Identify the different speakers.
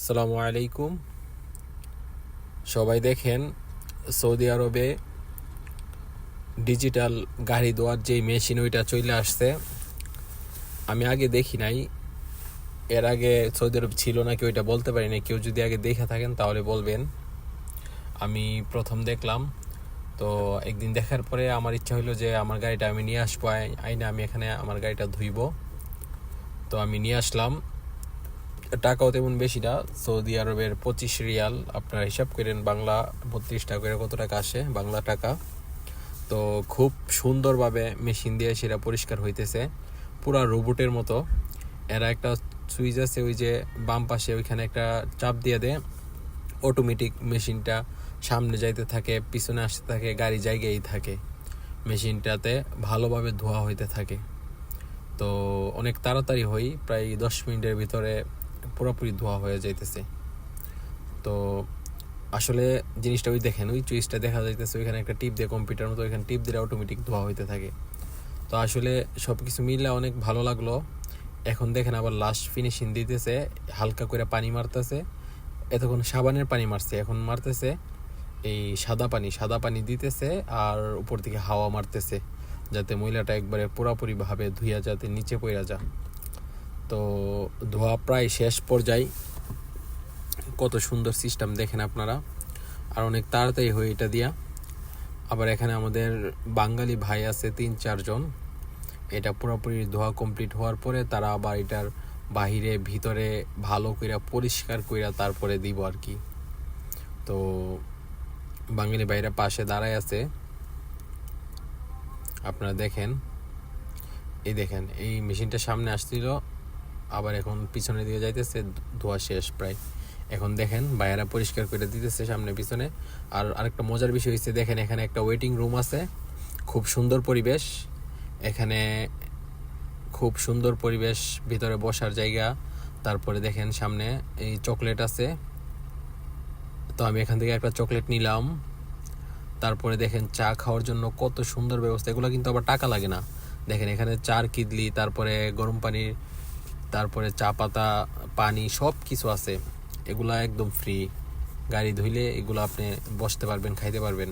Speaker 1: আসসালামু আলাইকুম। সবাই দেখেন, সৌদি আরবে ডিজিটাল গাড়ি ধোয়ার যেই মেশিন ওইটা চলে আসছে। আমি আগে দেখি নাই, এর আগে সৌদি আরব ছিল নাকি ওইটা বলতে পারি না। কেউ যদি আগে দেখে থাকেন তাহলে বলবেন। আমি প্রথম দেখলাম, তো একদিন দেখার পরে আমার ইচ্ছা হলো যে আমার গাড়িটা আমি নিয়ে আসবো, আইনে আমি এখানে আমার গাড়িটা ধুইব। তো আমি নিয়ে আসলাম। টাকাও তেমন বেশি না, সৌদি আরবের 25 রিয়াল। আপনারা হিসাব করেন বাংলা 32 টাকা করে কত টাকা আসে বাংলা টাকা। তো খুব সুন্দরভাবে মেশিন দিয়ে সেটা পরিষ্কার হইতেছে, পুরা রোবটের মতো। এরা একটা সুইচ আছে, ওই যে বাম পাশে, ওইখানে একটা চাপ দিয়ে দেয়, অটোমেটিক মেশিনটা সামনে যাইতে থাকে, পিছনে আসতে থাকে, গাড়ি জায়গায় থাকে, মেশিনটাতে ভালোভাবে ধোয়া হইতে থাকে। তো অনেক তাড়াতাড়ি হয়, প্রায় 10 মিনিটের ভিতরে পুরোপুরি ধোয়া হয়ে যাইতেছে। তো আসলে জিনিসটা ওই দেখেন, ওই সুইচটা দেখা যাইতেছে, ওইখানে একটা টিপ দিয়ে, কম্পিউটার মতো, ওইখানে টিপ দিলে অটোমেটিক ধোয়া হইতে থাকে। তো আসলে সব কিছু মিলে অনেক ভালো লাগলো। এখন দেখেন আবার লাস্ট ফিনিশিং দিতেছে, হালকা করে পানি মারতেছে। এতক্ষণ সাবানের পানি মারছে, এখন মারতেছে এই সাদা পানি দিতেছে, আর উপর থেকে হাওয়া মারতেছে, যাতে ময়লাটা একবারে পুরোপুরিভাবে ধুইয়া যাতে নিচে পড়া যায়। তো ধোয়া প্রায় শেষ পর্যায়ে। কত সুন্দর সিস্টেম দেখেন আপনারা, আর অনেক তাড়াতাড়ি হয় এটা দিয়া। আবার এখানে আমাদের বাঙালি ভাই আছে 3-4 জন। এটা পুরোপুরি ধোয়া কমপ্লিট হওয়ার পরে তারা আবার এটার বাহিরে ভিতরে ভালো কইরা পরিষ্কার কইরা তারপরে দিব আর কি। তো বাঙালি ভাইরা পাশে দাঁড়ায় আছে, আপনারা দেখেন। এই দেখেন, এই মেশিনটা সামনে আসছিল, আবার এখন পিছনে দিয়ে যাইতেছে, ধোয়া শেষ প্রায়। এখন দেখেন ভাইয়ারা পরিষ্কার করে দিতেছে সামনে পিছনে। আর আরেকটা মজার বিষয় হচ্ছে, দেখেন এখানে একটা ওয়েটিং রুম আছে, খুব সুন্দর পরিবেশ এখানে, খুব সুন্দর পরিবেশ, ভিতরে বসার জায়গা। তারপরে দেখেন সামনে এই চকলেট আছে, তো আমি এখান থেকে একটা চকলেট নিলাম। তারপরে দেখেন চা খাওয়ার জন্য কত সুন্দর ব্যবস্থা, এগুলো কিন্তু আবার টাকা লাগে না। দেখেন এখানে চার কিদলি, তারপরে গরম পানি, তারপরে চা পাতা, পানি, সব কিছু আছে। এগুলা একদম ফ্রি। গাড়ি ধুইলে এগুলো আপনি বসতে পারবেন, খাইতে পারবেন।